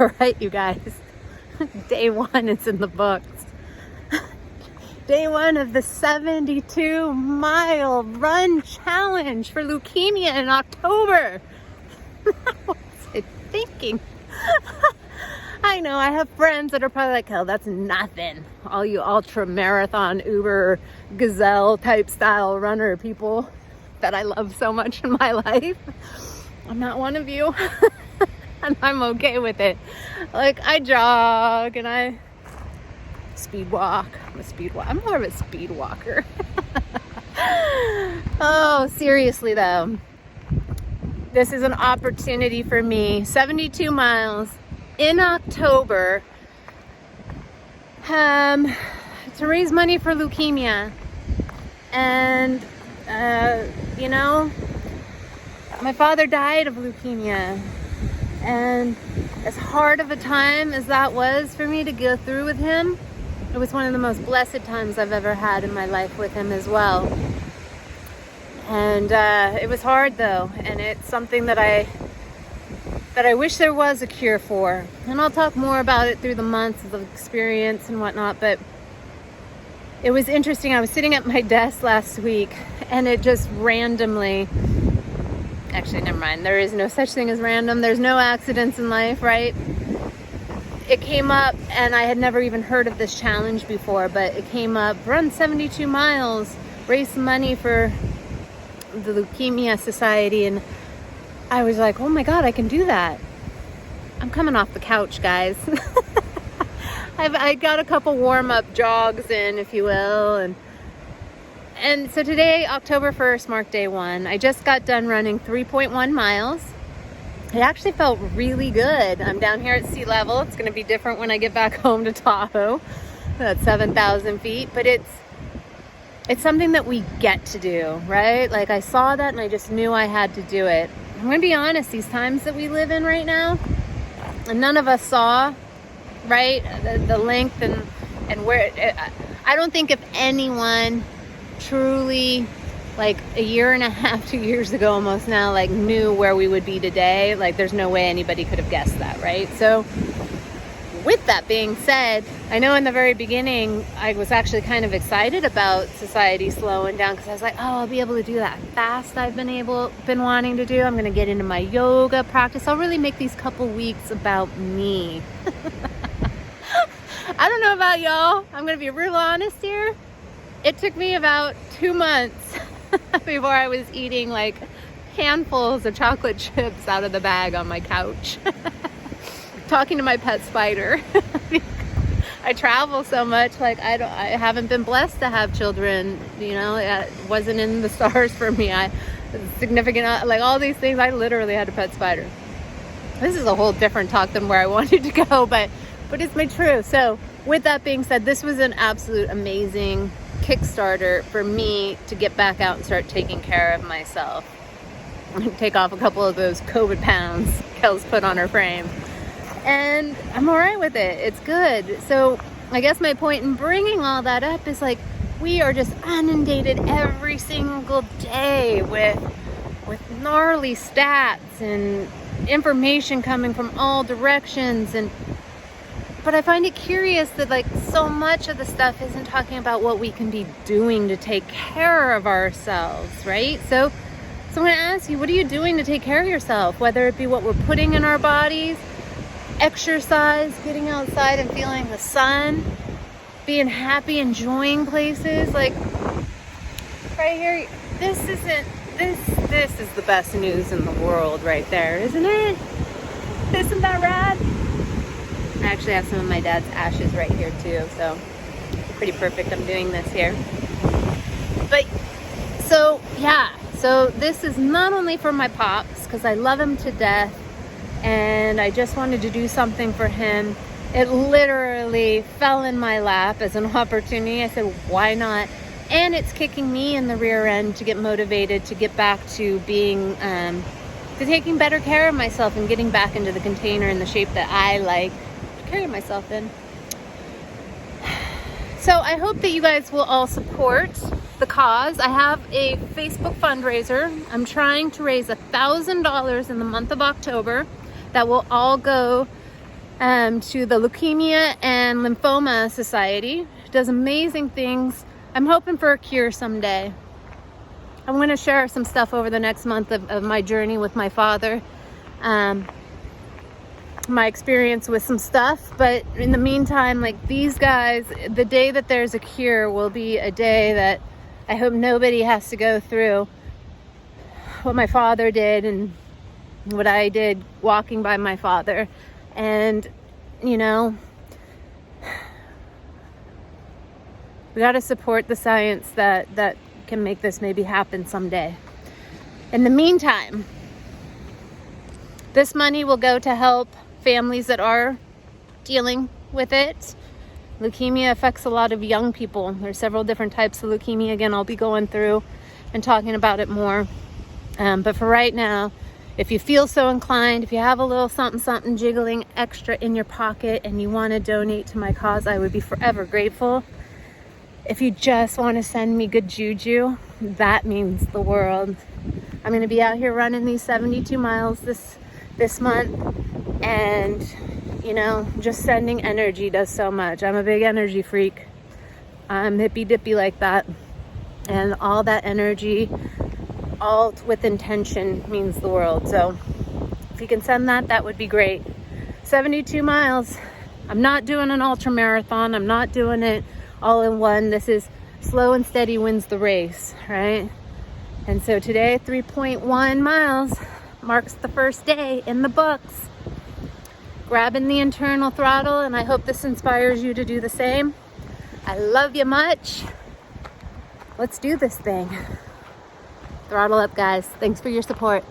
All right, you guys. Day one is in the books. Day one of the 72-mile run challenge for leukemia in October. What was I thinking? I know, I have friends that are probably like, oh, that's nothing. All you ultra marathon, Uber, gazelle type style runner people that I love so much in my life. I'm not one of you. And I'm okay with it. Like, I jog and I speed walk. I'm more of a speed walker. Oh, seriously though. This is an opportunity for me. 72 miles in October to raise money for leukemia. And, you know, my father died of leukemia. And as hard of a time as that was for me to go through with him, it was one of the most blessed times I've ever had in my life with him as well. And it was hard though, and it's something that I wish there was a cure for. And I'll talk more about it through the months of experience and whatnot, but it was interesting. I was sitting at my desk last week and it just randomly, actually, never mind. There is no such thing as random. There's no accidents in life, right? It came up, and I had never even heard of this challenge before, but it came up, run 72 miles, raise some money for the Leukemia Society, and I was like, oh my God, I can do that. I'm coming off the couch, guys. I got a couple warm-up jogs in, if you will, and so today, October 1st, marked day one. I just got done running 3.1 miles. It actually felt really good. I'm down here at sea level. It's going to be different when I get back home to Tahoe. That's 7,000 feet, but it's something that we get to do, right? Like, I saw that and I just knew I had to do it. I'm going to be honest, these times that we live in right now, and none of us saw, right, the length and where, I don't think if anyone truly, like a year and a half, 2 years ago almost now, like knew where we would be today. Like, there's no way anybody could have guessed that, right? So with that being said, I know in the very beginning I was actually kind of excited about society slowing down, because I was like, oh, I'll be able to do that fast I've been wanting to do. I'm going to get into my yoga practice. I'll really make these couple weeks about me. I don't know about y'all. I'm going to be real honest here. It took me about 2 months before I was eating like handfuls of chocolate chips out of the bag on my couch. Talking to my pet spider. I travel so much, like I haven't been blessed to have children, you know, it wasn't in the stars for me. Significant, like all these things, I literally had a pet spider. This is a whole different talk than where I wanted to go, but it's my truth. So with that being said, this was an absolute amazing Kickstarter for me to get back out and start taking care of myself. Take off a couple of those COVID pounds Kel's put on her frame. And I'm all right with it. It's good. So I guess my point in bringing all that up is, like, we are just inundated every single day with gnarly stats and information coming from all directions. But I find it curious that, like, so much of the stuff isn't talking about what we can be doing to take care of ourselves, right? So I'm going to ask you, what are you doing to take care of yourself? Whether it be what we're putting in our bodies, exercise, getting outside and feeling the sun, being happy, enjoying places. Like, right here, this is the best news in the world right there, isn't it? Isn't that rad? I actually have some of my dad's ashes right here too, so pretty perfect I'm doing this here. But so yeah, so this is not only for my pops, because I love him to death and I just wanted to do something for him. It literally fell in my lap as an opportunity. I said, why not? And it's kicking me in the rear end to get motivated to get back to being to taking better care of myself and getting back into the container in the shape that I like to carry myself in. So I hope that you guys will all support the cause. I have a Facebook fundraiser. I'm trying to raise $1,000 in the month of October that will all go to the Leukemia and Lymphoma Society. It does amazing things. I'm hoping for a cure someday. I'm going to share some stuff over the next month of my journey with my father, my experience with some stuff. But in the meantime, like these guys, the day that there's a cure will be a day that I hope nobody has to go through what my father did and what I did walking by my father. And, you know, we got to support the science that can make this maybe happen someday. In the meantime, this money will go to help families that are dealing with it. Leukemia affects a lot of young people. There's several different types of leukemia. Again, I'll be going through and talking about it more. But for right now, if you feel so inclined, if you have a little something jiggling extra in your pocket and you want to donate to my cause, I would be forever grateful. If you just want to send me good juju, that means the world. I'm going to be out here running these 72 miles this month, and you know, just sending energy does so much. I'm a big energy freak. I'm hippy dippy like that, and all that energy, all with intention, means the world. So if you can send that, that would be great. 72 miles. I'm not doing an ultra marathon. I'm not doing it all in one. This is slow and steady wins the race, right? And so today, 3.1 miles marks the first day in the books. Grabbing the internal throttle, and I hope this inspires you to do the same. I love you much. Let's do this thing. Throttle up, guys. Thanks for your support.